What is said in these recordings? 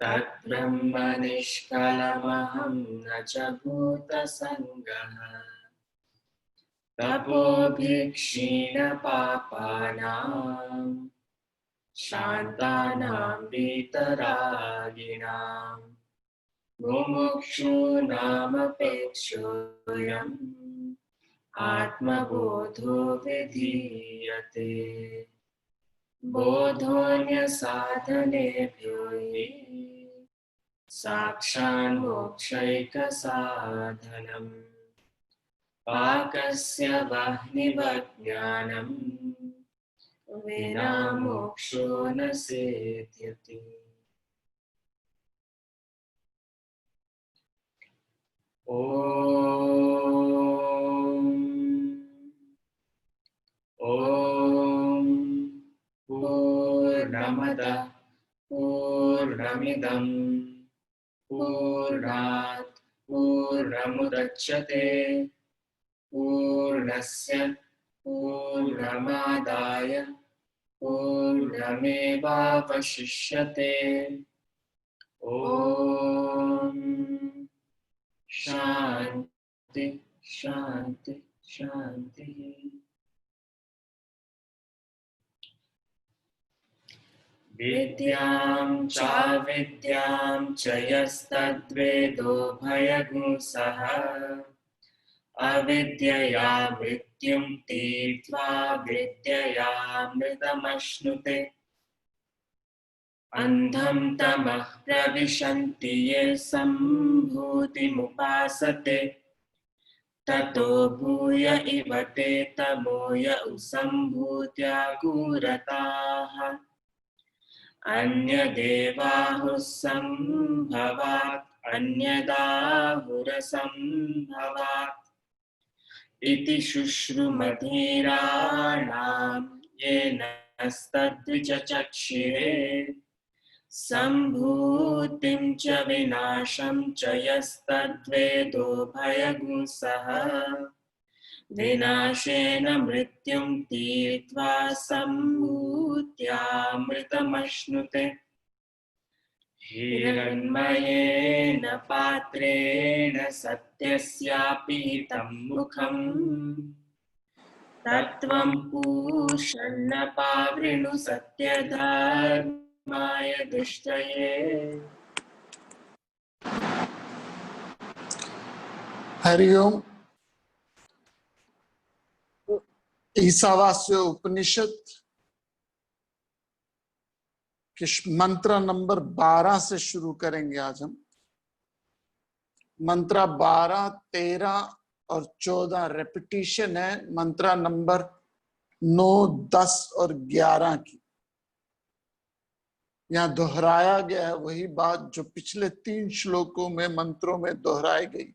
तद्ब्रह्म निष्कलमहं न च भूतसङ्गः तपोभिक्षीणपापानां शान्तानां वीतरागिणां मुमुक्षूणामपेक्षोऽयम् आत्मबोधो विधीयते बोधोऽन्यसाधनेभ्यो हि साक्षान्मोक्षैकसाधनम् पाकस्य वह्निवज्ञानम् विना मोक्षो न सिद्ध्यति। ॐ पूर्णमदः पूर्णमिदं पूर्णात् पूर्णमुदच्यते पूर्णस्य पूर्णमादाय पूर्णमेवावशिष्यते। ॐ शान्ति शान्ति शान्तिः। विद्यां चाविद्यां च यस्तद्वेदो भयगुंसः अविद्यया मृत्युं तीर्त्वा विद्ययामृतमश्नुते अन्धं तमः प्रविशन्ति ये सम्भूतिमुपासते ततो भूय इव ते तमोय सम्भूत्यागूरताः अन्यदेवाहुः सम्भवात् अन्यदाहुरसम्भवात् इति शुश्रुमधीराणां येन स्तद्विचक्षिरे सम्भूतिं च विनाशं च यस्तद्वेदो भयगुंसः विनाशेन मृत्युं तीर्त्वा सम्भूत्यामृतमश्नुते हिरण्मयेन पात्रेण सत्यस्यापीतं मुखम् तत्त्वं पूषन्न पावृणु सत्यधर्माय दृष्टये। हरि ओम। ईशावास्य उपनिषद के मंत्र नंबर 12 से शुरू करेंगे आज हम। मंत्र 12, 13 और 14 रेपिटेशन है मंत्र नंबर 9, 10 और 11 की। यहाँ दोहराया गया है वही बात जो पिछले 3 श्लोकों में मंत्रों में दोहराई गई थी।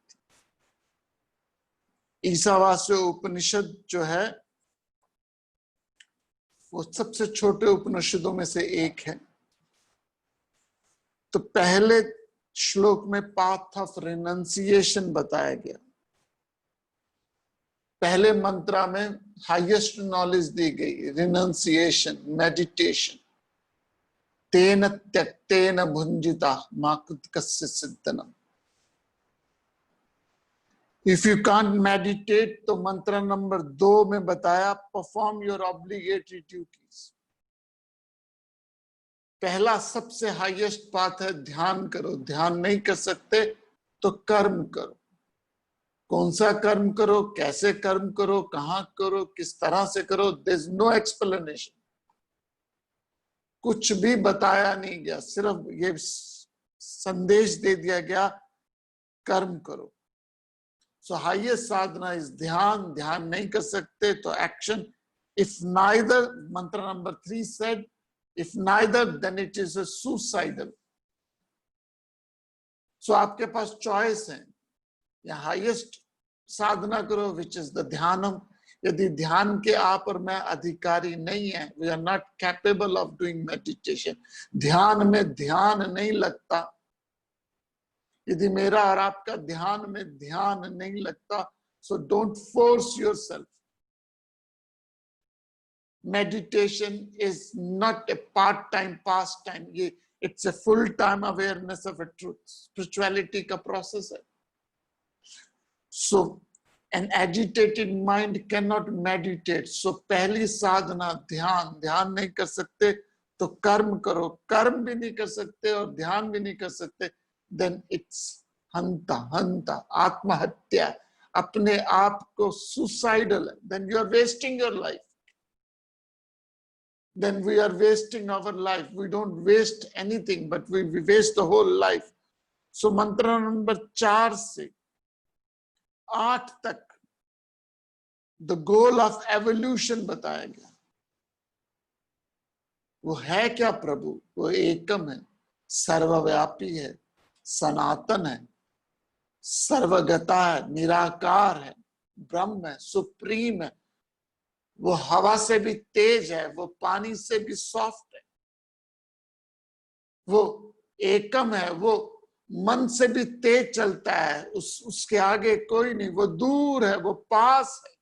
ईशावास्य उपनिषद जो है वो सबसे छोटे उपनिषदों में से एक है। तो पहले श्लोक में पाथ ऑफ रिनंसिएशन बताया गया। पहले मंत्र में हाईएस्ट नॉलेज दी गई, रिनंसिएशन, मेडिटेशन। तेन त्यक्तेन भुंजिता माकुत्कस्य सिद्धनम। इफ यू कांट मेडिटेट तो मंत्र नंबर 2 में बताया परफॉर्म योर ऑब्लिगेटरी ड्यूटीज। पहला सबसे हाईएस्ट पाथ है ध्यान करो। ध्यान नहीं कर सकते तो कर्म करो। कौन सा कर्म करो, कैसे कर्म करो, कहां करो, किस तरह से करो, देयर इज नो एक्सप्लेनेशन। कुछ भी बताया नहीं गया, सिर्फ ये संदेश दे दिया गया कर्म करो। सो हाईएस्ट साधना इज ध्यान। ध्यान नहीं कर सकते तो एक्शन। इफ नाइदर, मंत्र number 3 said, if neither then it is a suicidal. So आपके पास चॉइस है, या हाईएस्ट साधना करो विच इज द ध्यानम। यदि ध्यान के आप और मैं अधिकारी नहीं है, we are not capable of doing meditation. ध्यान में ध्यान नहीं लगता। यदि मेरा और आपका ध्यान में ध्यान नहीं लगता, so don't force yourself. Meditation is not a part-time pastime. ये it's a full time awareness of a truth, spirituality का प्रोसेस है. So an agitated mind can not meditate. So पहली साधना ध्यान. ध्यान नहीं कर सकते तो कर्म करो. कर्म भी नहीं कर सकते और ध्यान भी नहीं कर सकते, देन इट्स हंता. हंता आत्महत्या, अपने आप को सुसाइडल है. Then you are wasting your life. Then we are wasting our life. We don't waste anything, but we waste the whole life. So mantra number 4 से 8 तक the goal of evolution बताया गया. वो है क्या प्रभु? वो एकम है, सर्वव्यापी है, सनातन है, सर्वगता है, निराकार है, ब्रह्म है, सुप्रीम है. वो हवा से भी तेज है, वो पानी से भी सॉफ्ट है, वो एकम है, वो मन से भी तेज चलता है, उसके आगे कोई नहीं. वो दूर है, वो पास है.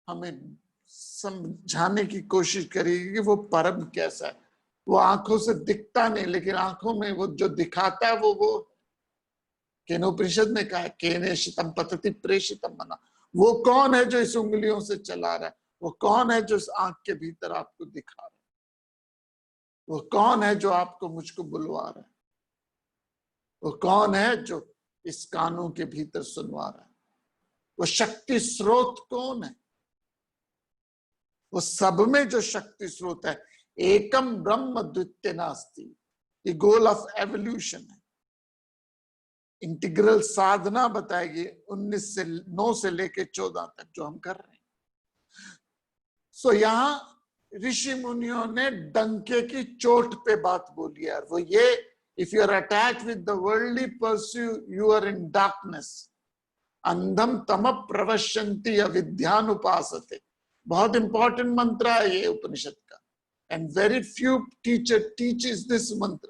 हमें समझाने की कोशिश करेगी कि वो परम कैसा है. वो आंखों से दिखता नहीं, लेकिन आंखों में वो जो दिखाता है वो केनोपनिषद में कहा है, केनेशितम पतति प्रेषितम मना. वो कौन है जो इस उंगलियों से चला रहा है? वो कौन है जो इस आंख के भीतर आपको दिखा रहा है? वो कौन है जो आपको मुझको बुलवा रहा है? वो कौन है जो इस कानों के भीतर सुनवा रहा है? वो शक्ति स्रोत कौन है? वो सब में जो शक्ति स्रोत है, एकम ब्रह्म द्वितीय नास्ति. ये गोल ऑफ एवोल्यूशन है. इंटीग्रल साधना बताएगी 9 से लेके 14 तक जो हम कर रहे हैं. सो यहां ऋषि मुनियों ने डंके की चोट पे बात बोली है. वो ये, if you are attached with the worldly pursuit, you are in darkness. अंधम तम प्रवश्यन्ति अविद्यानुपासते. बहुत इंपॉर्टेंट मंत्र है ये उपनिषद का. And very few teacher teaches this मंत्र.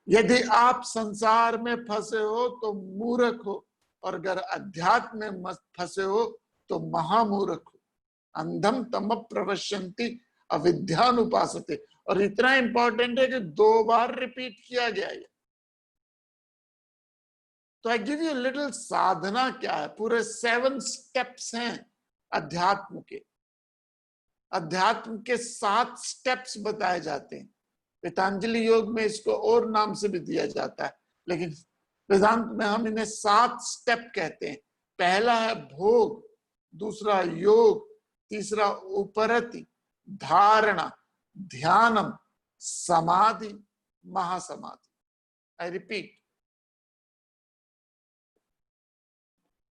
यदि आप संसार में फंसे हो तो मूर्ख हो, और अगर अध्यात्म में फंसे हो तो महामूर्ख हो. अंधम तम प्रवश्यन्ति अविद्यानुपासते. और इतना इंपॉर्टेंट है कि 2 बार रिपीट किया गया है. तो आई गिव यू लिटिल साधना क्या है. पूरे 7 स्टेप्स हैं अध्यात्म के. अध्यात्म के 7 स्टेप्स बताए जाते हैं. वेदांजलि योग में इसको और नाम से भी दिया जाता है, लेकिन वेदांत में हम इन्हें 7 स्टेप कहते हैं. पहला है भोग, दूसरा योग, तीसरा उपरति, धारणा, ध्यानम, समाधि, महासमाधि. I repeat.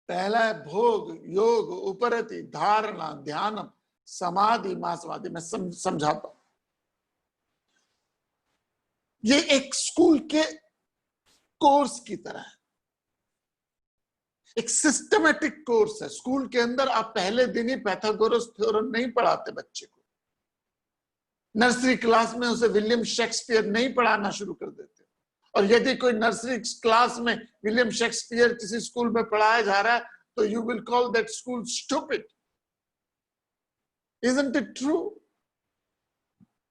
पहला है भोग, योग, उपरति, धारणा, ध्यानम, समाधि, महासमाधि. मैं समझाता हूं. ये एक स्कूल के कोर्स की तरह है, एक सिस्टमेटिक कोर्स है. स्कूल के अंदर आप पहले दिन ही पाइथागोरस थ्योरम नहीं पढ़ाते बच्चे को. नर्सरी क्लास में उसे विलियम शेक्सपियर नहीं पढ़ाना शुरू कर देते. और यदि कोई नर्सरी क्लास में विलियम शेक्सपियर किसी स्कूल में पढ़ाया जा रहा है तो you will call that school stupid. Isn't it true?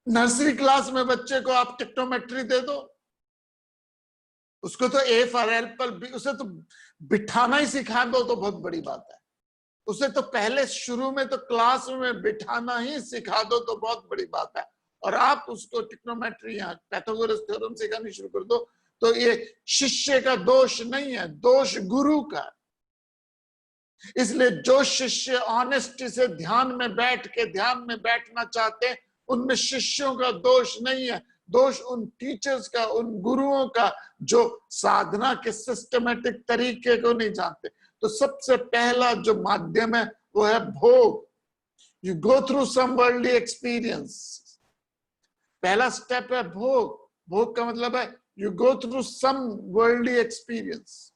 Nursery class में बच्चे को आप टेक्नोमेट्री दे दो, उसको तो ए फॉर एप्पल, उसे तो बिठाना ही सिखा दो तो बहुत बड़ी बात है. उसे तो पहले शुरू में तो क्लास में बिठाना ही सिखा दो तो बहुत बड़ी बात है. और आप उसको टिक्नोमेट्री या पाइथागोरस थ्योरम सिखानी शुरू कर दो तो ये शिष्य का दोष नहीं है, दोष गुरु का. इसलिए जो शिष्य ऑनेस्टी से ध्यान में बैठना चाहते हैं, उनमें शिष्यों का दोष नहीं है, दोष उन टीचर्स का, उन गुरुओं का जो साधना के सिस्टमेटिक तरीके को नहीं जानते. तो सबसे पहला जो माध्यम है वो है भोग. You go through some worldly experience. पहला स्टेप है भोग. भोग का मतलब है you go through some worldly experience.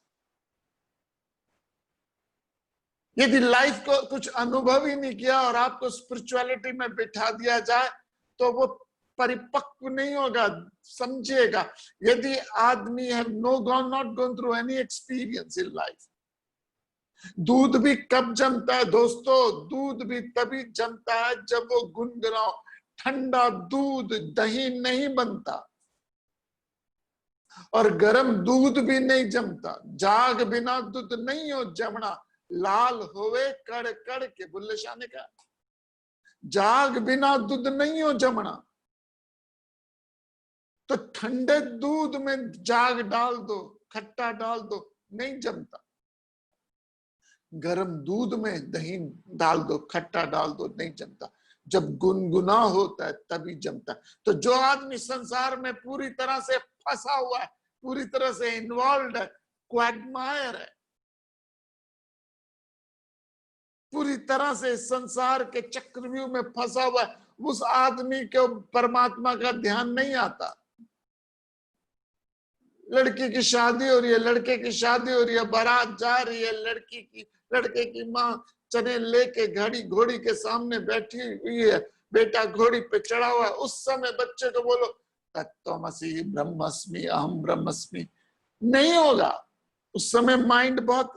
यदि लाइफ को कुछ अनुभव ही नहीं किया और आपको स्पिरिचुअलिटी में बिठा दिया जाए तो वो परिपक्व नहीं होगा, समझिएगा. यदि आदमी है not gone through any experience in life. दूध भी कब जमता है दोस्तों? दूध भी तभी जमता है जब वो गुनगुनाओ, ठंडा दूध दही नहीं बनता और गर्म दूध भी नहीं जमता। जाग बिना दूध नहीं हो जमना, लाल होवे कड़ कड़ के, बुल्ले शाह ने कहा जाग बिना दूध नहीं हो जमना। तो ठंडे दूध में जाग डाल दो, खट्टा डाल दो, नहीं जमता। गर्म दूध में दही डाल दो, खट्टा डाल दो, नहीं जमता। जब गुनगुना होता है तभी जमता है। तो जो आदमी संसार में पूरी तरह से फंसा हुआ है, पूरी तरह से इन्वॉल्व है, क्वैगमायर है, पूरी तरह से संसार के चक्रव्यूह में फंसा हुआ है, उस आदमी को परमात्मा का ध्यान नहीं आता। लड़की की शादी हो रही है, लड़के की शादी हो रही है, बारात जा रही है, लड़के की माँ चने लेके घोड़ी के सामने बैठी हुई है, बेटा घोड़ी पे चढ़ा हुआ है। उस समय बच्चे को बोलो तत्त्वमसि ब्रह्मस्मि अहम ब्रह्मस्मि, नहीं होगा। उस समय माइंड बहुत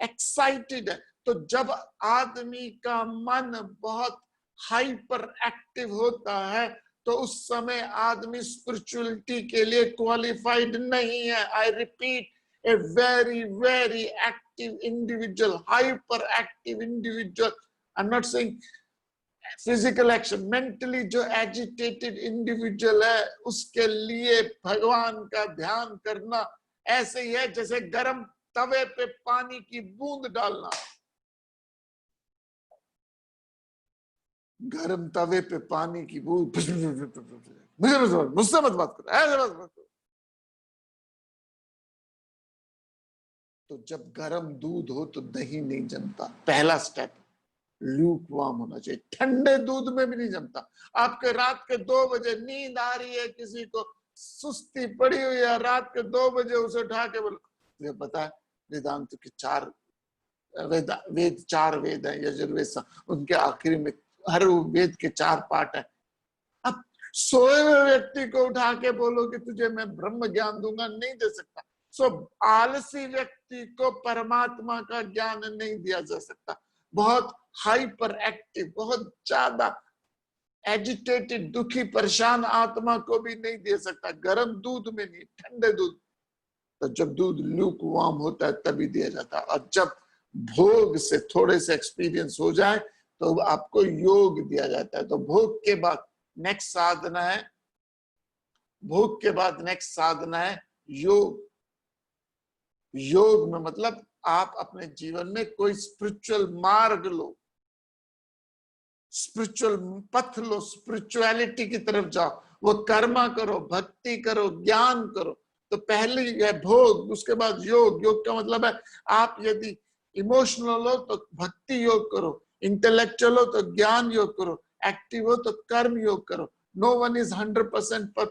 एक्साइटेड है। तो जब आदमी का मन बहुत हाइपर एक्टिव होता है तो उस समय आदमी स्पिरिचुअलिटी के लिए क्वालिफाइड नहीं है। I repeat, a very very active individual, hyper active individual, I am not saying physical action, mentally जो एजिटेटेड इंडिविजुअल है उसके लिए भगवान का ध्यान करना ऐसे ही है जैसे गर्म तवे पे पानी की बूंद डालना। गर्म तवे पे पानी की बूंद, मुझसे मत बात करो, ऐसे मत करो। तो जब गर्म दूध हो तो दही नहीं जमता। पहला स्टेप ल्यूक वार्म होना चाहिए। ठंडे दूध में भी नहीं जमता। आपके रात के 2 बजे नींद आ रही है, किसी को सुस्ती पड़ी हुई है, रात के 2 बजे उसे उठा के बोलो, तुझे पता है वेदांत के 4 वेद 4 वेद है, यजुर्वेद, उनके आखिरी में हर वेद के 4 पाठ है। अब सोए हुए व्यक्ति को उठा के बोलो कि तुझे मैं ब्रह्म ज्ञान दूंगा, नहीं दे सकता। सो आलसी व्यक्ति को परमात्मा का ज्ञान नहीं दिया जा सकता। बहुत हाइपर एक्टिव, बहुत ज्यादा एजिटेटेड, दुखी परेशान आत्मा को भी नहीं दे सकता। गर्म दूध में नहीं, ठंडे दूध। तो जब दूध ल्यूक वार्म होता है तभी दिया जाता है। और जब भोग से थोड़े से एक्सपीरियंस हो जाए तो आपको योग दिया जाता है। तो भोग के बाद नेक्स्ट साधना है, भोग के बाद नेक्स्ट साधना है योग। योग में मतलब आप अपने जीवन में कोई स्पिरिचुअल मार्ग लो, स्पिरिचुअल पथ लो, स्पिरिचुअलिटी की तरफ जाओ। वो कर्मा करो, भक्ति करो, ज्ञान करो। तो पहले है भोग, उसके बाद योग। योग का मतलब है आप यदि इमोशनल हो तो भक्ति योग करो, इंटेलेक्चुअल हो तो ज्ञान योग करो, एक्टिव हो तो कर्म योग करो। नो वन इज 100%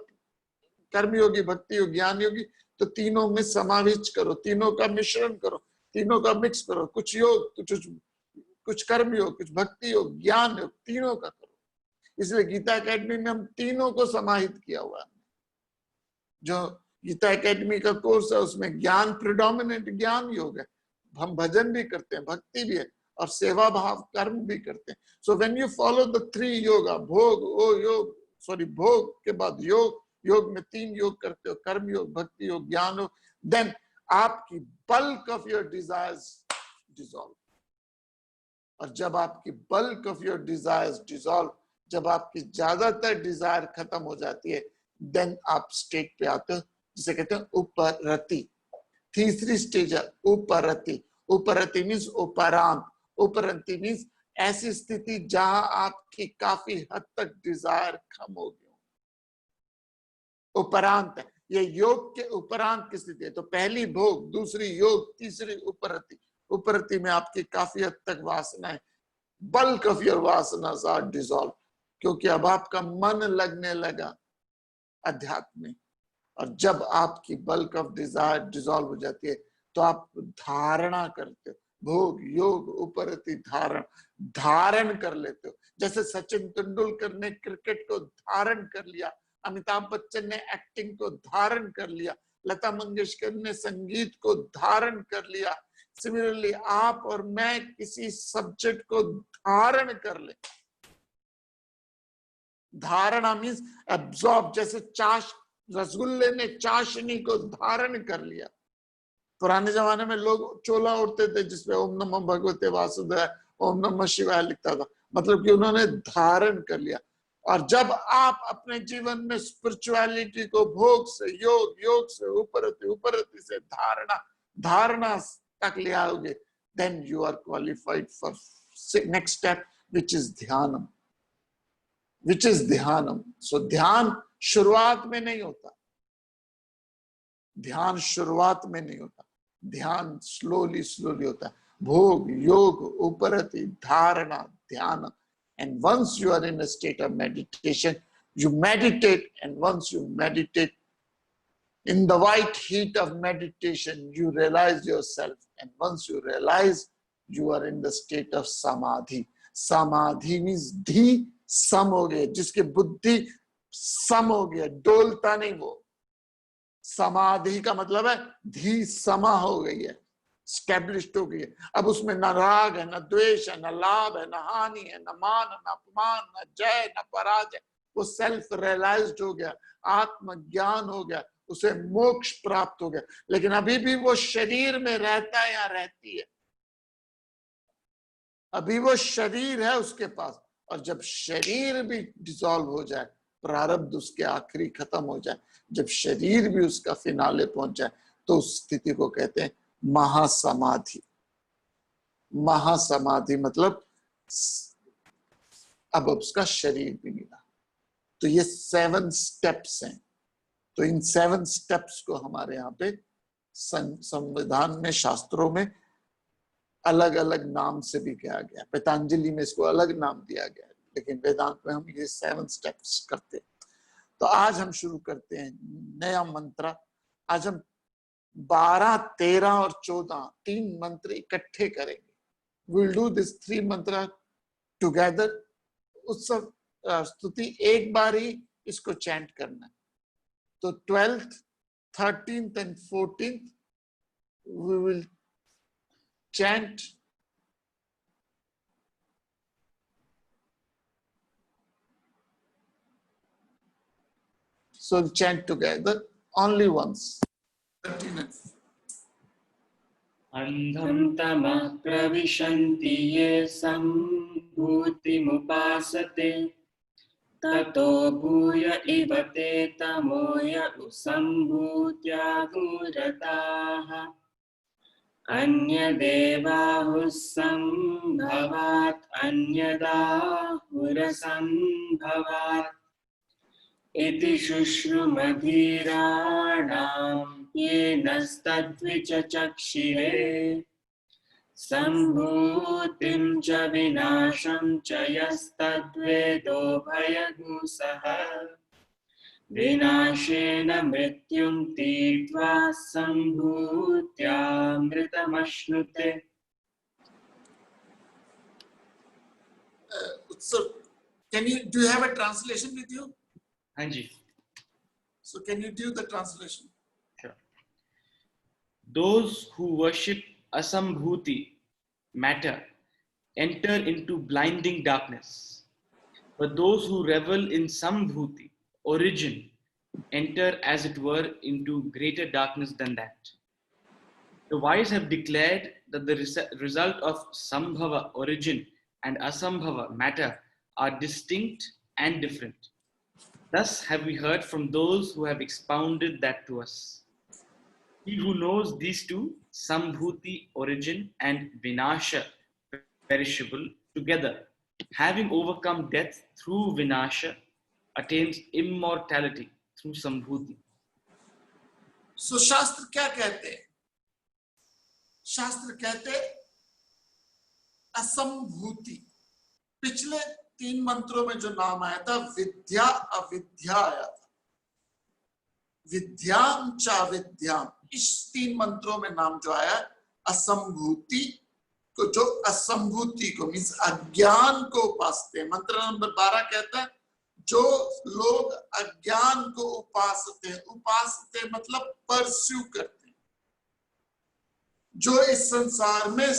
कर्म योगी, भक्ति योगी, ज्ञान योगी। तो तीनों में समावेश करो, तीनों का मिश्रण करो, तीनों का मिक्स करो। कुछ योग, कुछ कर्म योग, कुछ भक्ति योग, ज्ञान योग, तीनों का करो। इसलिए गीता एकेडमी में हम तीनों को समाहित किया हुआ है। जो गीता एकेडमी का कोर्स है उसमें ज्ञान प्रिडोमिनेंट ज्ञान योग है। हम भजन भी करते हैं, भक्ति भी है, और सेवा भाव कर्म भी करते हैं। So when you follow the 3 yoga, भोग ओ योग, सॉरी भोग के बाद योग, योग में 3 योग करते हो, कर्म योग, भक्ति योग, ज्ञान योग, देन आपकी bulk of your desires dissolve. और जब आपकी bulk of your desires dissolve, जब आपकी ज्यादातर डिजायर खत्म हो जाती है, देन आप स्टेट पे आते हो जिसे कहते हैं उपरति। तीसरी स्टेज है उपरति। उपरति मीन्स उपरांत। उपरति मीन्स ऐसी स्थिति जहां आपकी काफी हद तक डिजायर कम हो गई। उपरांत है ये, योग के उपरांत की स्थिति है। तो पहली भोग, दूसरी योग, तीसरी उपरति। उपरति में आपकी काफी हद तक वासनाएं, बल्क ऑफ योर वासनास आर डिसॉल्व, क्योंकि अब आपका मन लगने लगा अध्यात्म में। और जब आपकी बल्क ऑफ डिजायर डिसॉल्व हो जाती है तो आप धारणा करते हो। भोग योग उपरति धारण, धारण कर लेते हो। जैसे सचिन तेंदुलकर ने क्रिकेट को धारण कर लिया, अमिताभ बच्चन ने एक्टिंग को धारण कर लिया, लता मंगेशकर ने संगीत को धारण कर लिया। सिमिलरली आप और मैं किसी सब्जेक्ट को धारण कर ले धारणा मीन्स एब्जॉर्ब, जैसे रसगुल्ले ने चाशनी को धारण कर लिया। पुराने जमाने में लोग चोला उड़ते थे जिसपे ओम नमो भगवते वासुदेवाय, ओम नमः शिवाय लिखता था, मतलब कि उन्होंने धारण कर लिया। और जब आप अपने जीवन में स्पिरिचुअलिटी को भोग से, योग, योग से उपरति, उपरति से धारणा तक ले आओगे, then you are qualified for next step, which is dhyanam. So ध्यान शुरुआत में नहीं होता, ध्यान स्लोली होता है। भोग, योग, उपरति, धारणा, ध्यान। And once you are in a state of meditation, you meditate, and once you meditate, in the white heat of meditation, you realize yourself, and once you realize, you are in the state of samadhi. Samadhi means dhi सम हो गया, जिसकी बुद्धि सम हो गया, डोलता नहीं वो। समाधि का मतलब है धी समा हो गई है, स्टैब्लिश्ड हो गई है। अब उसमें न राग है, न द्वेष है, न लाभ है, न हानि है, न मान, न अपमान, न जय, न पराजय। वो सेल्फ रियलाइज्ड हो गया, आत्मज्ञान हो गया, उसे मोक्ष प्राप्त हो गया। लेकिन अभी भी वो शरीर में रहता है या रहती है, अभी वो शरीर है उसके पास। और जब शरीर भी डिसॉल्व हो जाए, प्रारब्ध उसके आखिरी खत्म हो जाए, जब शरीर भी उसका फिनाले पहुंच जाए, तो उस स्थिति को कहते हैं महासमाधि। महासमाधि मतलब अब उसका शरीर भी मिला। तो ये 7 स्टेप्स हैं। तो इन 7 स्टेप्स को हमारे यहाँ पे संविधान में, शास्त्रों में अलग अलग नाम से भी कहा गया। पतंजलि में इसको अलग नाम दिया गया, लेकिन वेदांत में हम ये 7 स्टेप्स करते हैं। तो आज हम शुरू करते हैं नया मंत्र। आज हम 12, 13 और 14 3 मंत्र इकट्ठे करेंगे। We'll do this 3 मंत्र together। उत्सव स्तुति एक बार ही इसको चैंट करना है। तो 12th, 13th and 14th we will chant so chant together only once। अंधं तमः प्रविशन्ति ये सम्भूतिमुपासते ततो भूय इव ते तमोय सम्भूत्याहुरताः अन्यदेवाहुः सम्भवात् अन्यदाहुरसम्भवात् इति शुश्रुमधीराणां येनस्तद्विचक्षिरे सम्भूतिं च विनाशं च यस्तद्वेदो भयगुसः विनाशेन मृत्युं तीर्त्वा सम्भूत्यामृतमश्नुते। So do you have a translation with you? Hanji. So can you do the translation? Sure. Those who worship asambhuti, matter, enter into blinding darkness. But those who revel in sambhuti, origin, enter as it were into greater darkness than that. The wise have declared that the result of sambhava, origin, and asambhava, matter, are distinct and different. Thus have we heard from those who have expounded that to us. He who knows these two, sambhuti, origin, and vinasha, perishable, together, having overcome death through vinasha, attains immortality through sambhuti. So शास्त्र क्या कहते हैं? शास्त्र कहते असंभूति। पिछले 3 मंत्रों में जो नाम आया था, विद्या अविद्या आया था, विद्याम च अविद्याम। इस 3 मंत्रों में नाम जो आया असंभूति को, जो असंभूति को मीन्स अज्ञान को उपासते हैं। मंत्र नंबर 12 कहता है जो लोग अज्ञान को उपासते हैं, उपासते मतलब परस्यू करते हैं, जो इस संसार में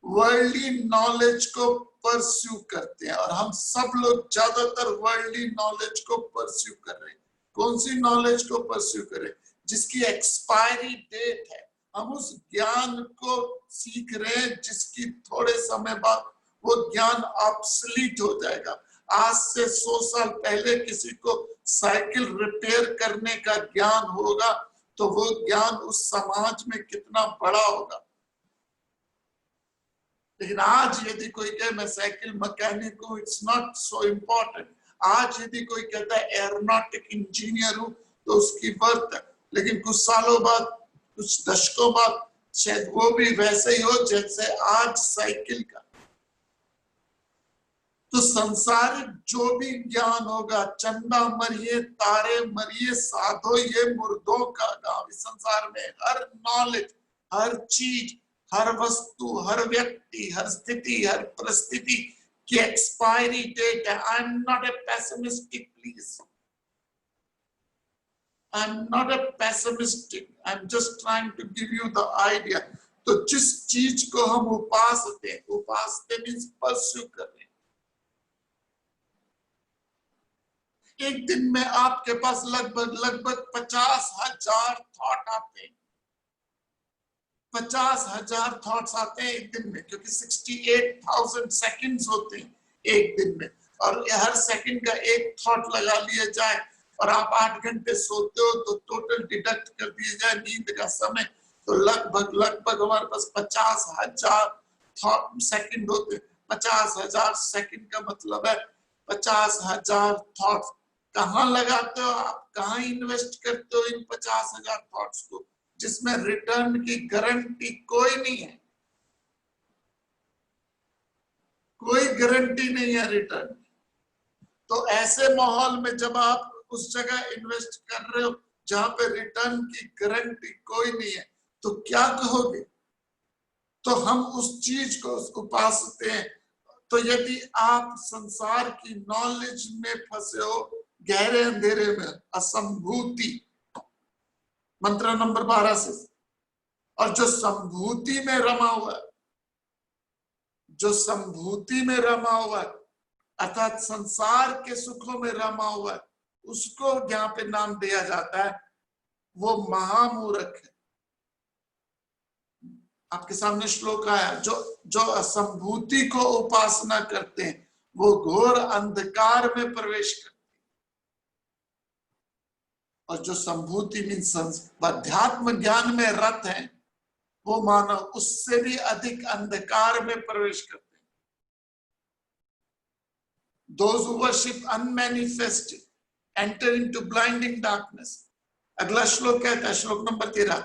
वर्ल्डली नॉलेज को परस्यू करते हैं, और हम सब लोग ज्यादातर वर्ल्डली नॉलेज को परस्यू कर रहे हैं। कौन सी नॉलेज को परस्यू करें? जिसकी एक्सपायरी डेट है। हम उस ज्ञान को सीख रहे हैं जिसकी थोड़े समय बाद वो ज्ञान ऑब्सोलीट हो जाएगा। आज से 100 साल पहले किसी को साइकिल रिपेयर करने का ज्ञान होगा तो वो ज्ञान उस समाज में कितना बड़ा होगा। लेकिन आज यदि कोई कहे मैं साइकिल मैकेनिक हूं, इट्स नॉट सो इम्पोर्टेंट। आज यदि कोई कहता है एरोनॉटिक इंजीनियर हूं तो उसकी वर्थ है, लेकिन कुछ सालों बाद, कुछ दशकों बाद शायद वो भी वैसे ही हो जैसे आज साइकिल का। तो संसारिक जो भी ज्ञान होगा, चंदा मरिए तारे मरिए साधो ये मुर्दों का गांव, इस संसार में हर नॉलेज, हर चीज, हर वस्तु, हर व्यक्ति, हर स्थिति, हर परिस्थिति की एक्सपायरी डेट है। I am not a pessimistic, please, I am not a pessimistic, I am just trying to give you the idea. तो जिस चीज को हम उपासते मीन्स परस्यू कर रहे हैं। एक दिन में आपके पास लगभग 50,000 थॉट आते हैं। 50,000 थॉट्स आते हैं एक दिन में, क्योंकि 68,000 सेकंड्स होते हैं एक दिन में, और हर सेकंड का एक थॉट लगा लिया जाए और आप 8 घंटे सोते हो तो टोटल डिडक्ट कर दिया जाए नींद का समय, तो लगभग हमारे पास 50,000 सेकंड होते हैं। 50,000 सेकंड का मतलब है 50,000 थॉट्स। कहाँ लगाते हो आप, कहाँ इन्वेस्ट करते हो इन 50,000 थॉट्स को, जिसमें रिटर्न की गारंटी कोई नहीं है। कोई गारंटी नहीं है रिटर्न। तो ऐसे माहौल में जब आप उस जगह इन्वेस्ट कर रहे हो जहां पे रिटर्न की गारंटी कोई नहीं है, तो क्या कहोगे? तो हम उस चीज को उपासते हैं। तो यदि आप संसार की नॉलेज में फंसे हो, गहरे अंधेरे में, असंभूति, मंत्र नंबर 12 से, और जो संभूति में रमा हुआ है, जो संभूति में रमा हुआ है, अर्थात संसार के सुखों में रमा हुआ है, उसको यहाँ पे नाम दिया जाता है वो महामूर्ख है। आपके सामने श्लोक आया, जो असंभूति को उपासना करते हैं वो घोर अंधकार में प्रवेश करते हैं, और जो संभूति मीन्स अध्यात्म ज्ञान में रत है वो मानव उससे भी अधिक अंधकार में प्रवेश करते हैं। Those who worship unmanifested enter into blinding darkness. अगला श्लोक कहता है, श्लोक नंबर 13,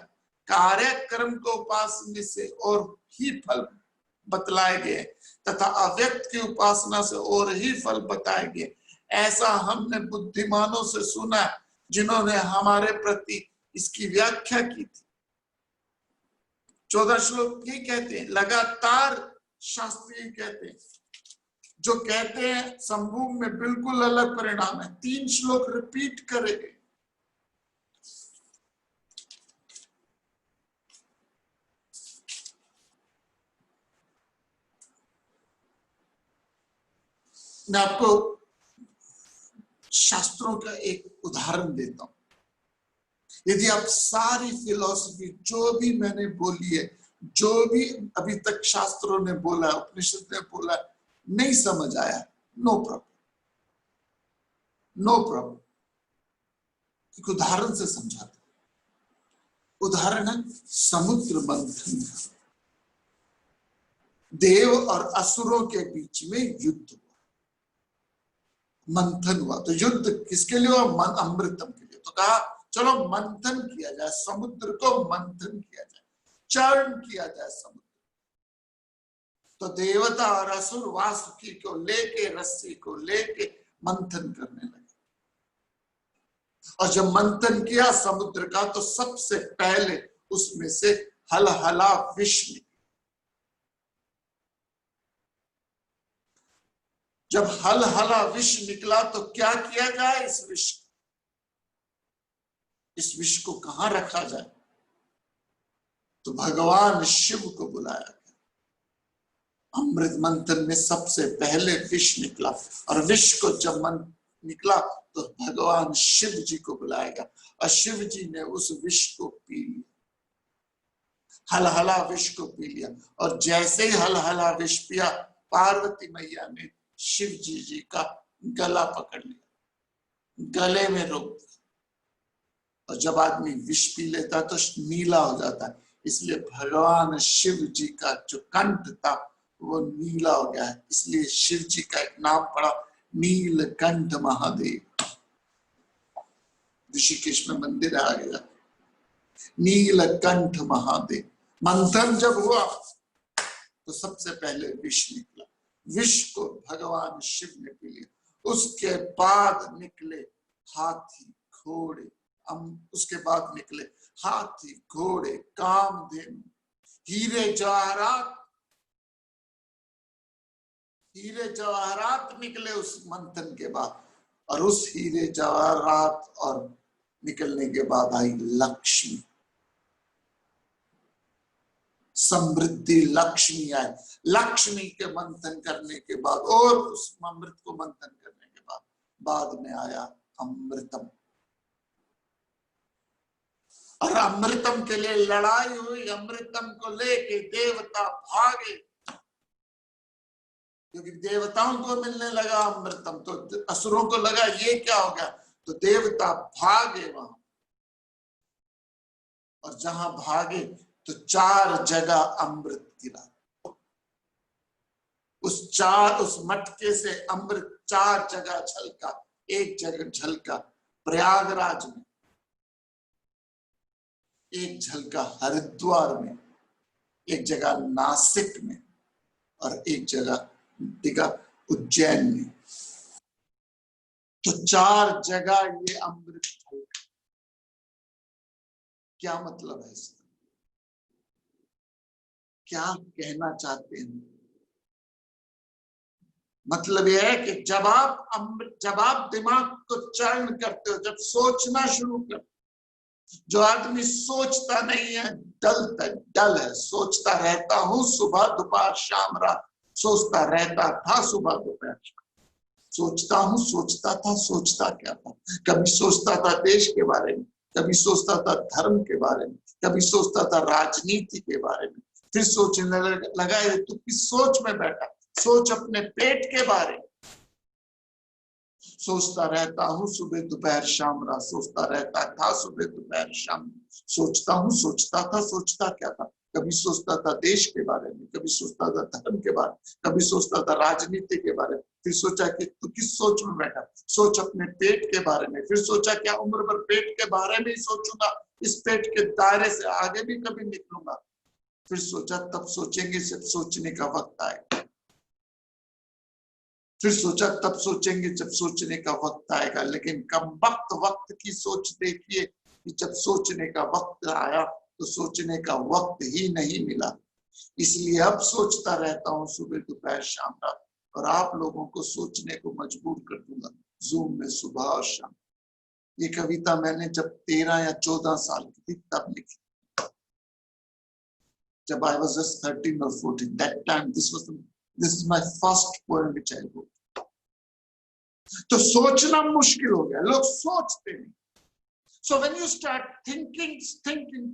कार्यक्रम को उपासना से और ही फल बतलाए गए तथा अव्यक्त की उपासना से और ही फल बताए गए। ऐसा हमने बुद्धिमानों से सुना जिन्होंने हमारे प्रति इसकी व्याख्या की थी। 14 श्लोक ही कहते हैं, लगातार शास्त्री कहते हैं, जो कहते हैं संभोग में बिल्कुल अलग परिणाम है। 3 श्लोक रिपीट करेंगे। मैं आपको शास्त्रों का एक उदाहरण देता हूं। यदि आप सारी फिलॉसफी जो भी मैंने बोली है, जो भी अभी तक शास्त्रों ने बोला, उपनिषद ने बोला, नहीं समझ आया, नो प्रॉब्लम, नो प्रॉब्लम। एक उदाहरण से समझाते। उदाहरण है समुद्र मंथन। देव और असुरों के बीच में युद्ध हुआ, मंथन हुआ। तो युद्ध किसके लिए हुआ? अमृतम के लिए। तो कहा चलो मंथन किया जाए, समुद्र को मंथन किया जाए, चरण किया जाए समुद्र। तो देवता और असुर वासुकी को लेके, रस्सी को लेके मंथन करने लगे। और जब मंथन किया समुद्र का, तो सबसे पहले उसमें से हलहला विष निकला। जब हलहला विष निकला तो क्या किया जाए? इस विष को कहां रखा जाए? तो भगवान शिव को बुलाया गया। अमृत मंथन में सबसे पहले विष निकला, और विष को जब मन निकला तो भगवान शिव जी को बुलाया गया, और शिव जी ने उस विष को पी लिया, हलहला विष को पी लिया। और जैसे ही हलहला विष पिया, पार्वती मैया ने शिव जी का गला पकड़ लिया, गले में रोक दिया। और जब आदमी विष पी लेता तो नीला हो जाता है, इसलिए भगवान शिव जी का जो कंठ था वो नीला हो गया है, इसलिए शिव जी का एक नाम पड़ा नीलकंठ महादेव। ऋषिकेश में मंदिर आ गया नीलकंठ महादेव। मंथन जब हुआ तो सबसे पहले विष निकला, विष को भगवान शिव ने पी लिया। उसके बाद निकले हाथी घोड़े, उसके बाद निकले हाथी घोड़े कामधेनु हीरे जवाहरात, हीरे जवाहरात निकले उस मंथन के बाद। और उस हीरे जवाहरात और निकलने के बाद आई लक्ष्मी, समृद्धि लक्ष्मी आई। लक्ष्मी के मंथन करने के बाद और उस अमृत को मंथन करने के बाद में आया अमृतम। और अमृतम के लिए लड़ाई हुई, अमृतम को लेके देवता भागे, क्योंकि देवताओं को मिलने लगा अमृतम, तो असुरों को लगा ये क्या हो गया, तो देवता भागे वहां। और जहां भागे तो 4 जगह अमृत गिरा, उस मटके से अमृत 4 जगह झलका। एक जगह झलका प्रयागराज में, एक झलका हरिद्वार में, एक जगह नासिक में, और एक जगह दिखा उज्जैन में। तो 4 जगह ये अमृत झलका। क्या मतलब है इसका, क्या कहना चाहते हैं? मतलब यह है कि जब आप दिमाग को चरण करते हो, जब सोचना शुरू करते, जो आदमी सोचता नहीं है डल है, सोचता रहता हूं सुबह दोपहर शाम रात, सोचता रहता था सुबह दोपहर शाम, सोचता हूं, सोचता था, सोचता क्या था? कभी सोचता था देश के बारे में, कभी सोचता था धर्म के बारे में, कभी सोचता था राजनीति के बारे में, फिर सोचने लगा तू किस सोच में बैठा, सोच अपने पेट के बारे में। सोचता रहता हूँ सुबह दोपहर शाम रात, सोचता रहता था सुबह दोपहर शाम, सोचता हूँ, सोचता था, सोचता क्या था? कभी सोचता था देश के बारे में, कभी सोचता था धर्म के बारे में, कभी सोचता था राजनीति के बारे में, फिर सोचा कि तू किस सोच में बैठा, सोच अपने पेट के बारे में, फिर सोचा क्या उम्र भर पेट के बारे में ही सोचूंगा, इस पेट के दायरे से आगे भी कभी निकलूंगा। फिर सोचा तब सोचेंगे जब सोचने का वक्त आएगा, फिर सोचा तब सोचेंगे जब सोचने का वक्त आएगा। लेकिन कम वक्त की सोच देखिए कि जब सोचने का वक्त आया तो सोचने का वक्त ही नहीं मिला। इसलिए अब सोचता रहता हूँ सुबह दोपहर शाम रात, और आप लोगों को सोचने को मजबूर कर दूंगा जूम में सुबह और शाम। ये कविता मैंने जब 13 या 14 साल की थी तब लिखी, जब I was just 13 or 14. That time this is my first poem which I wrote. तो सोचना मुश्किल हो गया, लोग सोचते नहीं। So when you start thinking,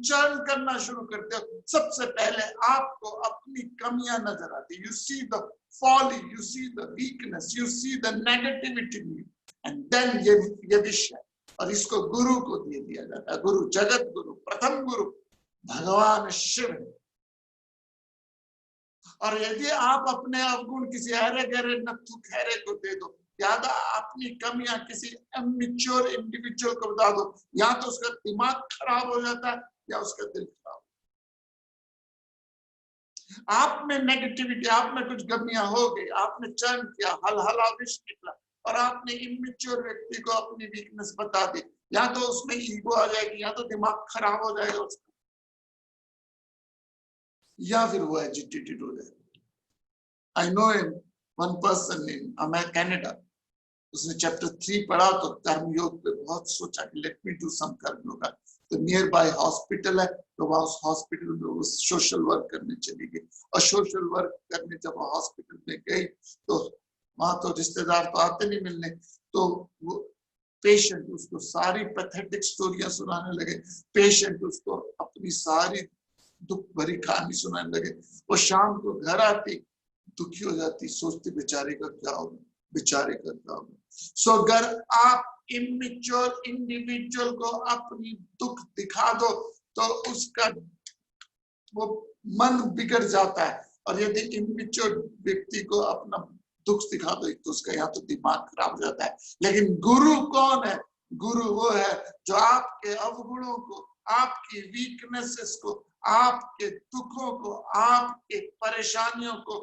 churn करना शुरू करते हो, सबसे पहले आपको अपनी कमियां नजर आती। You see the folly, you see the weakness, you see the negativity in you, and then ये विषय, और इसको गुरु को दे दिया जाता है। गुरु, जगत गुरु, प्रथम गुरु भगवान शिव है। और यदि आप अपने अवगुण किसी हरे गहरे नत्थु खैरे को दे दो, या तो अपनी कमियां किसी इमेच्योर इंडिविजुअल को बता दो, या तो उसका दिमाग खराब हो जाता है या उसका दिल खराब। आप में नेगेटिविटी, आप में कुछ कमियां हो गई, आपने चर्न किया, हलहला विष निकला, और आपने इमेच्योर व्यक्ति को अपनी वीकनेस बता दी, या तो उसमें ईगो आ जाएगी, या तो दिमाग खराब हो जाएगा उसका, या फिर वो एजिटेटेड हो जाएगा। I know one person in Canada, उसने चैप्टर 3 पढ़ा तो कर्म योग पे बहुत सोचा कि लेट मी डू सम कर्म योगा। तो नियर बाय हॉस्पिटल है, तो वहां उस हॉस्पिटल में वो सोशल वर्क करने चली गई। और सोशल वर्क करने जब वो हॉस्पिटल में गई तो वहां तो रिश्तेदार तो आते नहीं मिलने, तो वो पेशेंट उसको सारी पैथेटिक स्टोरियां सुनाने लगे। पेशेंट उसको अपनी सारी दुख भरी कहानी सुनाने लगे। वो शाम को घर आती दुखी हो जाती, सोचती बेचारे का क्या होगा, बेचारे का क्या होगा। सो अगर आप इमेच्योर इंडिविजुअल को अपनी दुख दिखा दो तो उसका वो मन बिगड़ जाता है। और यदि इमेच्योर व्यक्ति को अपना दुख दिखा दो तो उसका यहाँ तो दिमाग खराब हो जाता है। लेकिन गुरु कौन है? गुरु वो है जो आपके अवगुणों को, आपकी वीकनेसेस को, आपके दुखों को, आपके परेशानियों को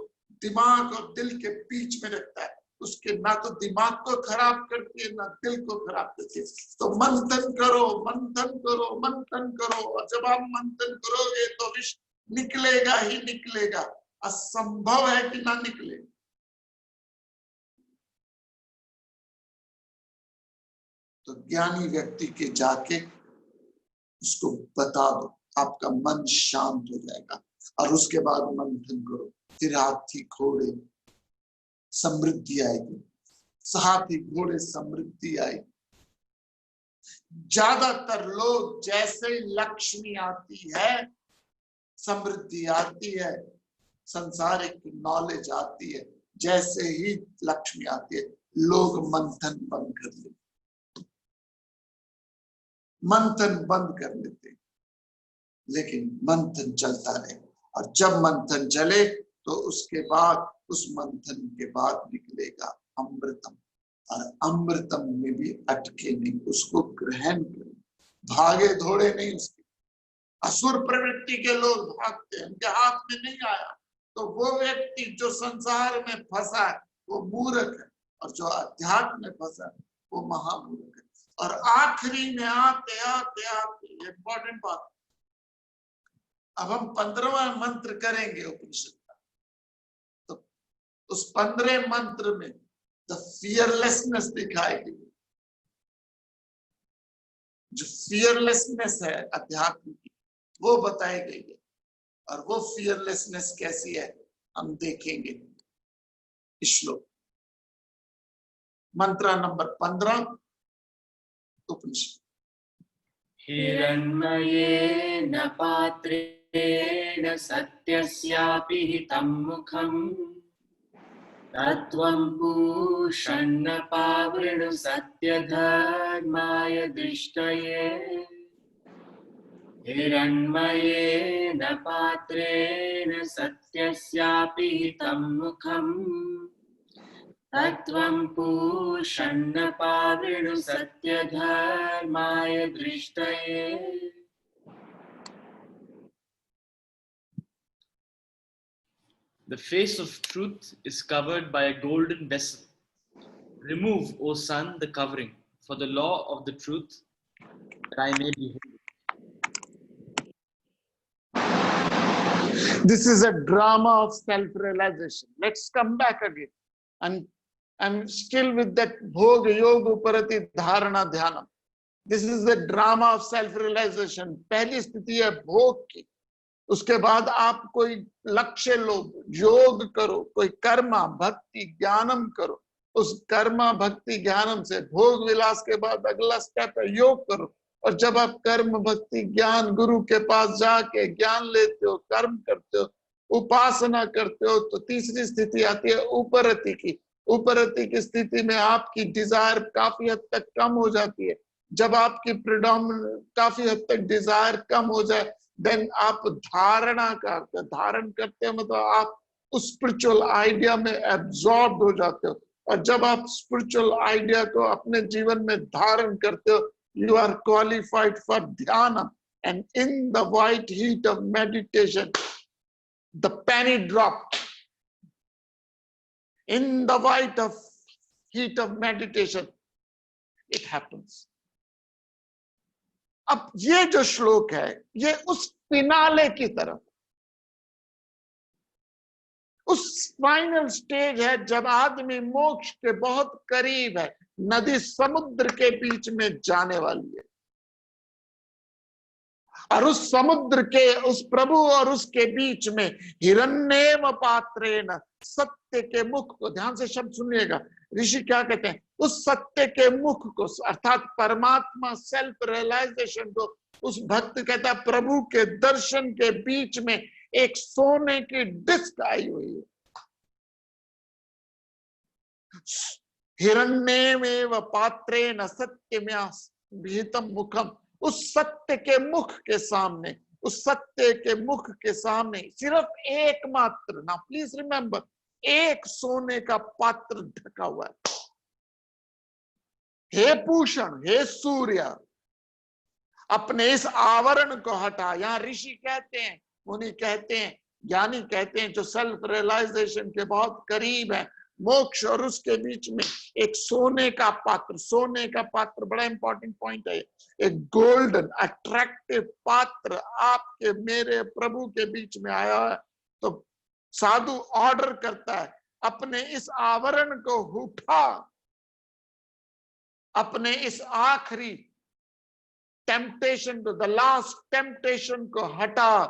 दिमाग और दिल के बीच में रखता है। उसके ना तो दिमाग को खराब करती है ना दिल को खराब करती है। तो मंथन करो, मंथन करो, मंथन करो। और जब आप मंथन करोगे तो विष निकलेगा ही निकलेगा, असंभव है कि ना निकले। तो ज्ञानी व्यक्ति के जाके उसको बता दो, आपका मन शांत हो जाएगा। और उसके बाद मंथन करो, फिर हाथी घोड़े समृद्धि आएगी, हाथी घोड़े समृद्धि आएगी। ज्यादातर लोग जैसे लक्ष्मी आती है, समृद्धि आती है, संसारिक नॉलेज आती है, जैसे ही लक्ष्मी आती है लोग मंथन बंद कर लेते, मंथन बंद कर लेते। लेकिन मंथन चलता रहे, और जब मंथन चले तो उसके बाद, उस मंथन के बाद निकलेगा अमृतम। और अमृतम में भी अटके नहीं, उसको ग्रहण करें, भागे दौड़े नहीं उसके। असुर प्रवृत्ति के लोग भागते हैं, उनके हाथ में नहीं आया। तो वो व्यक्ति जो संसार में फंसा है वो मूर्ख है, और जो अध्यात्म में फंसा है वो महामूर्ख है। और आखिरी में आते आते आते इंपॉर्टेंट बात, अब हम 15वां मंत्र करेंगे उपनिषद का। तो उस 15 मंत्र में द फियरलेसनेस दिखाई गई, जो फियरलेसनेस है अध्यात्म की वो बताई गई है। और वो फियरलेसनेस कैसी है हम देखेंगे इस श्लोक। मंत्र नंबर 15 उपनिषद। हिरण्मयेन पात्रेण सत्यस्यापि हितं मुखम् तत्त्वं पूषन्न पावृणु सत्यधर्माय दृष्टये। हिरण्मयेन पात्रेण सत्यस्यापि हितं मुखम् तत्त्वं पूषन्न पावृणु सत्यधर्माय दृष्टये। The face of truth is covered by a golden vessel. Remove, O sun, the covering, for the law of the truth, that I may be holy. This is a drama of self-realization. Let's come back again. And I'm still with that Bhoga Yoga Uparati Dharana Dhyanam. This is the drama of self-realization. पहली स्थिति है भोग की, उसके बाद आप कोई लक्ष्य लो, योग करो, कोई कर्मा भक्ति ज्ञानम करो। उस कर्मा भक्ति ज्ञानम से भोग विलास के बाद अगला स्टेप है योग करो। और जब आप कर्म भक्ति ज्ञान गुरु के पास जाके ज्ञान लेते हो, कर्म करते हो, उपासना करते हो, तो तीसरी स्थिति आती है उपरति की। उपरति की स्थिति में आपकी डिजायर काफी हद तक कम हो जाती है। जब आपकी काफी हद तक डिजायर कम हो जाए, देन आप धारणा करते, धारण करते हो मतलब आप उस स्पिरिचुअल आइडिया में एब्जॉर्ब हो जाते हो। और जब आप स्पिरिचुअल आइडिया को अपने जीवन में धारण करते हो, you are qualified for dhyana. And in the white heat of meditation, the penny drop. In the white of heat of meditation, it happens. अब ये जो श्लोक है ये उस फिनाले की तरफ, उस फाइनल स्टेज है जब आदमी मोक्ष के बहुत करीब है, नदी समुद्र के बीच में जाने वाली है। और उस समुद्र के, उस प्रभु और उसके बीच में हिरण्येव पात्रेण, सत्य के मुख को, ध्यान से शब्द सुनिएगा, ऋषि क्या कहते हैं, उस सत्य के मुख को, अर्थात परमात्मा सेल्फ रियलाइजेशन को, उस भक्त कहता है प्रभु के दर्शन के बीच में एक सोने की डिस्क आई हुई है। हिरण्यमेव पात्रेण सत्यमेव मुखम, उस सत्य के मुख के सामने, उस सत्य के मुख के सामने सिर्फ एकमात्र, ना प्लीज रिमेंबर, एक सोने का पात्र ढका हुआ है। हे पूषण, हे सूर्य, अपने इस आवरण को हटा। यहां ऋषि कहते हैं, मुनि कहते हैं, ज्ञानी कहते हैं, जो सेल्फ रियलाइजेशन के बहुत करीब है, मोक्ष और उसके बीच में एक सोने का पात्र, सोने का पात्र बड़ा इंपॉर्टेंट पॉइंट है, एक गोल्डन अट्रैक्टिव पात्र आपके मेरे प्रभु के बीच में आया है। तो साधु ऑर्डर करता है, अपने इस आवरण को उठा, अपने इस आखिरी टेम्पटेशन को, द लास्ट टेम्पटेशन को हटा,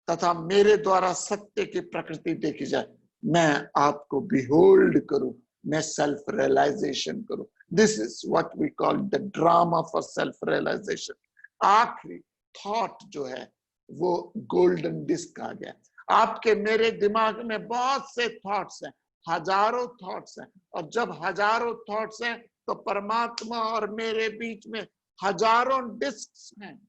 तथा मेरे द्वारा सत्य की प्रकृति देखी जाए, मैं आपको बिहोल्ड करूं, मैं सेल्फ रियलाइजेशन करूं। This is what we call the drama for self realisation. आखिरी थॉट जो है वो गोल्डन डिस्क आ गया। आपके मेरे दिमाग में बहुत से थॉट्स हैं, हजारों थॉट्स हैं, और जब हजारों थॉट्स हैं तो परमात्मा और मेरे बीच में हजारों डिस्क्स हैं।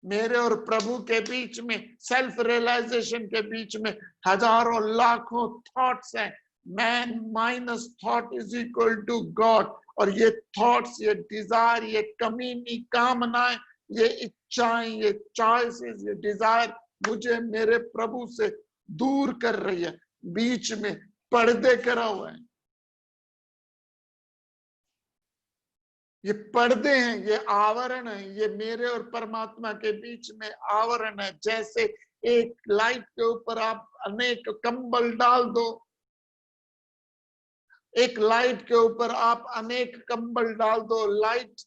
मेरे और प्रभु के बीच में, सेल्फ रियलाइजेशन के बीच में हजारों लाखों थॉट्स हैं। Man minus thought is equal to God. और ये थॉट्स, ये डिजायर, ये कमीनी कामनाएं, ये इच्छाएं, ये चॉइसेस, ये डिजायर मुझे मेरे प्रभु से दूर कर रही है। बीच में पर्दे करा हुआ है, ये पर्दे हैं, ये आवरण है, ये मेरे और परमात्मा के बीच में आवरण है। जैसे एक लाइट के ऊपर आप अनेक कंबल डाल दो, एक लाइट के ऊपर आप अनेक कंबल डाल दो, लाइट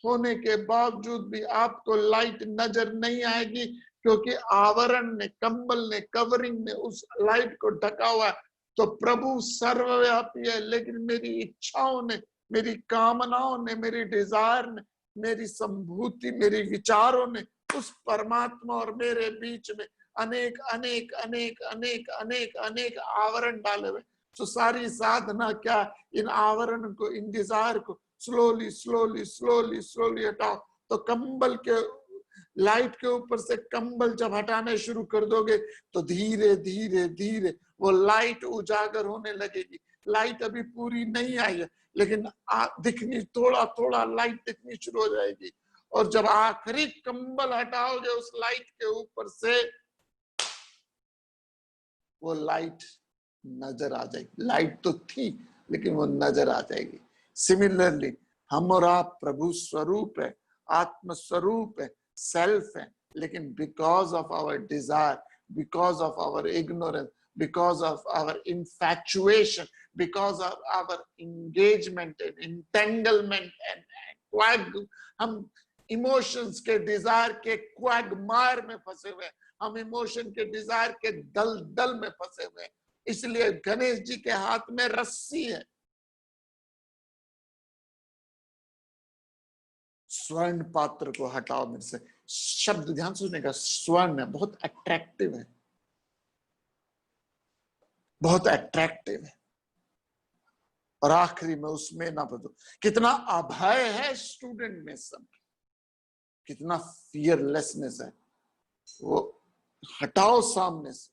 होने के बावजूद भी आपको लाइट नजर नहीं आएगी, क्योंकि आवरण ने, कंबल ने, कवरिंग ने उस लाइट को ढका हुआ है। तो प्रभु सर्वव्यापी है, लेकिन मेरी इच्छाओं ने, मेरी कामनाओं ने, मेरी डिजायर ने, मेरी संभूति, मेरी विचारों ने उस परमात्मा और मेरे बीच में अनेक अनेक अनेक अनेक अनेक अनेक आवरण डाले हुए। तो सारी साधना क्या, इन आवरण को, इन डिजायर को स्लोली स्लोली स्लोली स्लोली हटाओ। तो कंबल के, लाइट के ऊपर से कंबल जब हटाने शुरू कर दोगे तो धीरे धीरे धीरे वो लाइट उजागर होने लगेगी। लाइट अभी पूरी नहीं आई है, लेकिन दिखनी, थोड़ा थोड़ा लाइट दिखनी शुरू हो जाएगी। और जब आखिरी कंबल हटाओगे उस लाइट के ऊपर से, वो लाइट नजर आ जाएगी। लाइट तो थी, लेकिन वो नजर आ जाएगी। सिमिलरली हम और आप प्रभु स्वरूप है, आत्म स्वरूप है, सेल्फ है, लेकिन because of our desire, because of our ignorance, because of our infatuation, because of our engagement and entanglement and quag, हम इमोशंस के, डिजायर के क्वैगमायर में फंसे हुए, हम इमोशन के, डिजायर के दलदल में फंसे हुए। इसलिए गणेश जी के हाथ में रस्सी है। स्वर्ण पात्र को हटाओ मेरे से। शब्द ध्यान सुनने का, स्वर्ण है, बहुत अट्रैक्टिव है, बहुत अट्रैक्टिव है। और आखिरी में उसमें ना बदलो। कितना अभय है स्टूडेंट में सब, कितना फियरलेसनेस है। वो हटाओ सामने से,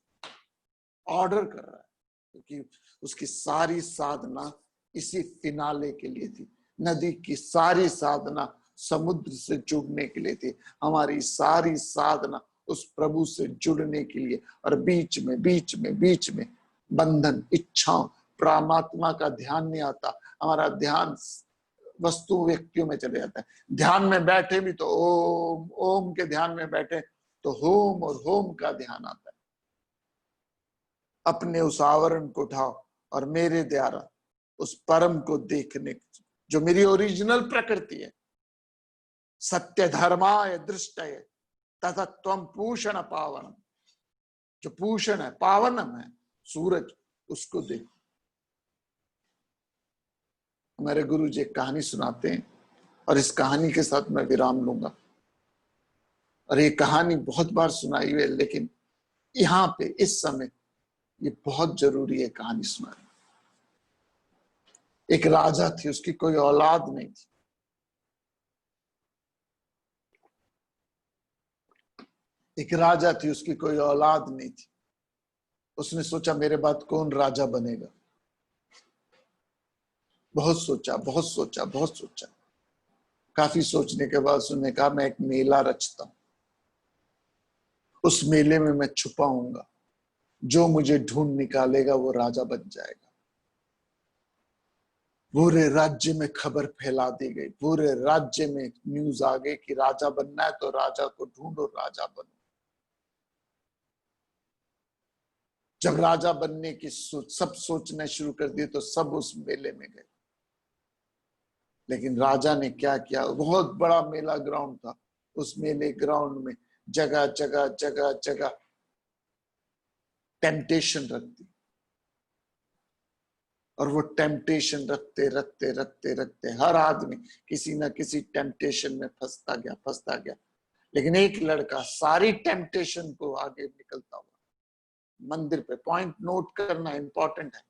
ऑर्डर कर रहा है, क्योंकि उसकी सारी साधना इसी फिनाले के लिए थी। नदी की सारी साधना समुद्र से जुड़ने के लिए थी, हमारी सारी साधना उस प्रभु से जुड़ने के लिए। और बीच में बीच में बीच में बंधन, इच्छाओं, परमात्मा का ध्यान नहीं आता। हमारा ध्यान वस्तु व्यक्तियों में चले जाता है। ध्यान में बैठे भी तो ओम, ओम के ध्यान में बैठे तो होम और होम का ध्यान आता है। अपने उस आवरण को उठाओ और मेरे द्वारा उस परम को देखने, जो मेरी ओरिजिनल प्रकृति है, सत्य धर्माय दृष्टय तथा त्वम पूषण पावनम। जो पूषण है, पावनम है, सूरज, उसको देखो। हमारे गुरु जी एक कहानी सुनाते हैं और इस कहानी के साथ मैं विराम लूंगा। और ये कहानी बहुत बार सुनाई हुई है, लेकिन यहाँ पे इस समय ये बहुत जरूरी है कहानी सुनानी। एक राजा थी, उसकी कोई औलाद नहीं थी। एक राजा थी, उसकी कोई औलाद नहीं थी। उसने सोचा मेरे बाद कौन राजा बनेगा। बहुत सोचा, बहुत सोचा, बहुत सोचा। काफी सोचने के बाद उसने कहा मैं एक मेला रचता हूं, उस मेले में मैं छुपाऊंगा, जो मुझे ढूंढ निकालेगा वो राजा बन जाएगा। पूरे राज्य में खबर फैला दी गई, पूरे राज्य में न्यूज आ गई कि राजा बनना है तो राजा को ढूंढो, राजा बनो। जब राजा बनने की सब सोचने शुरू कर दिए तो सब उस मेले में गए। लेकिन राजा ने क्या किया, बहुत बड़ा मेला ग्राउंड था, उस मेले ग्राउंड में जगह जगह जगह जगह टेम्पटेशन रख दी। और वो टेम्पटेशन रखते रखते रखते रखते हर आदमी किसी ना किसी टेम्पटेशन में फंसता गया, फंसता गया। लेकिन एक लड़का सारी टेम्पटेशन को आगे निकलता हुआ मंदिर पे, पॉइंट नोट करना इंपॉर्टेंट है,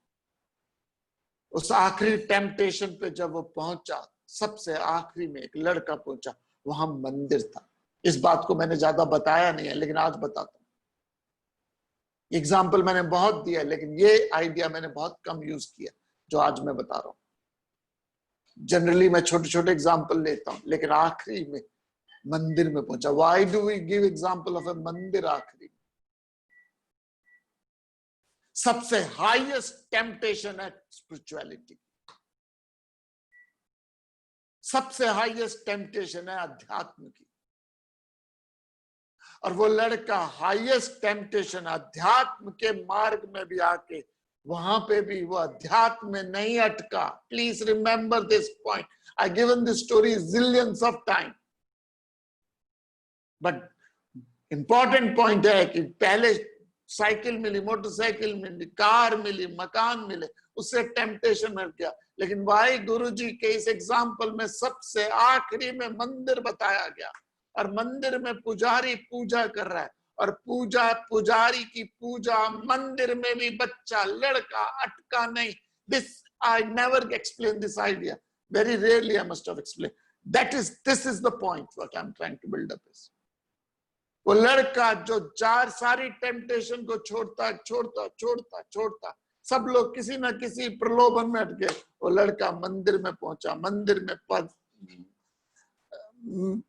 उस आखिरी टेम्पटेशन पे जब वो पहुंचा, सबसे आखिरी में एक लड़का पहुंचा, वहां मंदिर था। इस बात को मैंने ज्यादा बताया नहीं है, लेकिन आज बताता हूं। एग्जाम्पल मैंने बहुत दिया, लेकिन ये आइडिया मैंने बहुत कम यूज किया जो आज मैं बता रहा हूं। जनरली मैं छोटे छोटे एग्जाम्पल लेता हूं, लेकिन आखिरी में मंदिर में पहुंचा। Why do we give example of a mandir? आखिरी सबसे हाईएस्ट टेम्पटेशन है स्पिरिचुअलिटी, सबसे हाईएस्ट टेम्पटेशन है अध्यात्म की। और वो लड़का हाईएस्ट टेम्पटेशन अध्यात्म के मार्ग में भी आके वहां पे भी वो अध्यात्म में नहीं अटका। Please remember this point. I given this story zillions of time, but important point है कि पहले साइकिल मिली, मोटरसाइकिल मिली, कार मिली, मकान मिले, उससे टेम्पटेशन मिल गया। लेकिन भाई गुरु जी के इस एग्जाम्पल में सबसे आखिरी में मंदिर बताया गया, और मंदिर में पुजारी पूजा कर रहा है, और पुजारी की पूजा मंदिर में भी बच्चा लड़का अटका नहीं। This I never explain this idea, very rarely I must have explain. This is the point what I am trying to build up is. वो लड़का जो सारी टेम्पटेशन को छोड़ता छोड़ता छोड़ता छोड़ता, सब लोग किसी ना किसी प्रलोभन में अटके, वो लड़का मंदिर में पहुंचा। मंदिर में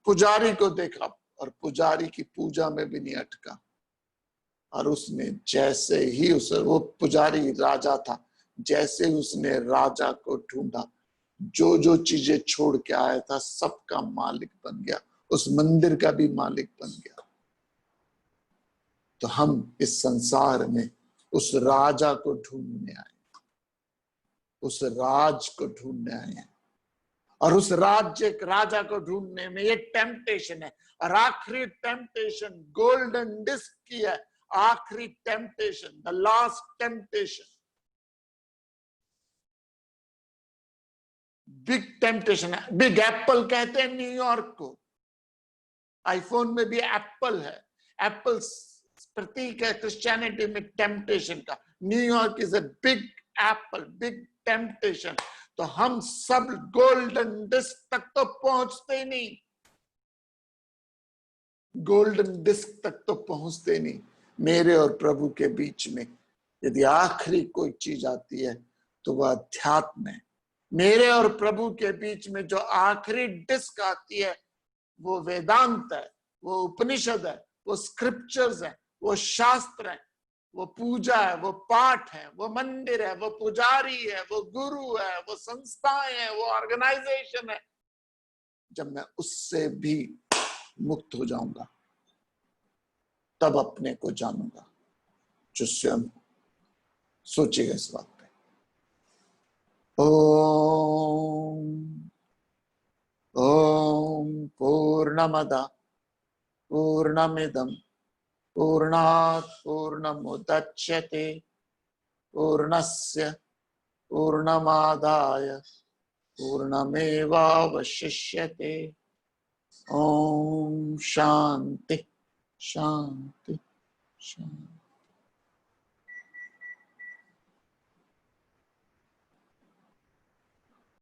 पुजारी को देखा, और पुजारी की पूजा में भी नहीं अटका। और उसने जैसे ही वो पुजारी राजा था, जैसे उसने राजा को ढूंढा, जो जो चीजें छोड़ के आया था सबका मालिक बन गया, उस मंदिर का भी मालिक बन गया। तो हम इस संसार में उस राजा को ढूंढने आए, उस राज को ढूंढने आए हैं। और उस राजा को ढूंढने में ये टेम्पटेशन है। और आखिरी टेम्पटेशन गोल्डन डिस्क की है, आखिरी temptation, the last temptation, big temptation है। बिग एप्पल कहते हैं न्यूयॉर्क को। आईफोन में भी एप्पल है, एप्पल प्रतीक है क्रिश्चियनिटी में टेम्पटेशन का। New York is a big Apple, big temptation. तो हम सब गोल्डन डिस्क तक तो पहुंचते ही नहीं, गोल्डन डिस्क तक तो पहुंचते नहीं। मेरे और प्रभु के बीच में यदि आखिरी कोई चीज आती है तो वह अध्यात्म है। मेरे और प्रभु के बीच में जो आखिरी डिस्क आती है वो वेदांत है, वो उपनिषद है, वो स्क्रिप्चर्स है, वो शास्त्र है, वो पूजा है, वो पाठ है, वो मंदिर है, वो पुजारी है, वो गुरु है, वो संस्थाएं है, वो ऑर्गेनाइजेशन है। जब मैं उससे भी मुक्त हो जाऊंगा तब अपने को जानूंगा जो स्वयं। सोचिएगा इस बात पे। ओम ओम पूर्णमद पूर्णमिदं पूर्णात् पूर्णमुदच्यते पूर्णस्य पूर्णमादाय पूर्णमेवावशिष्यते। ओम शांति शांति शांति।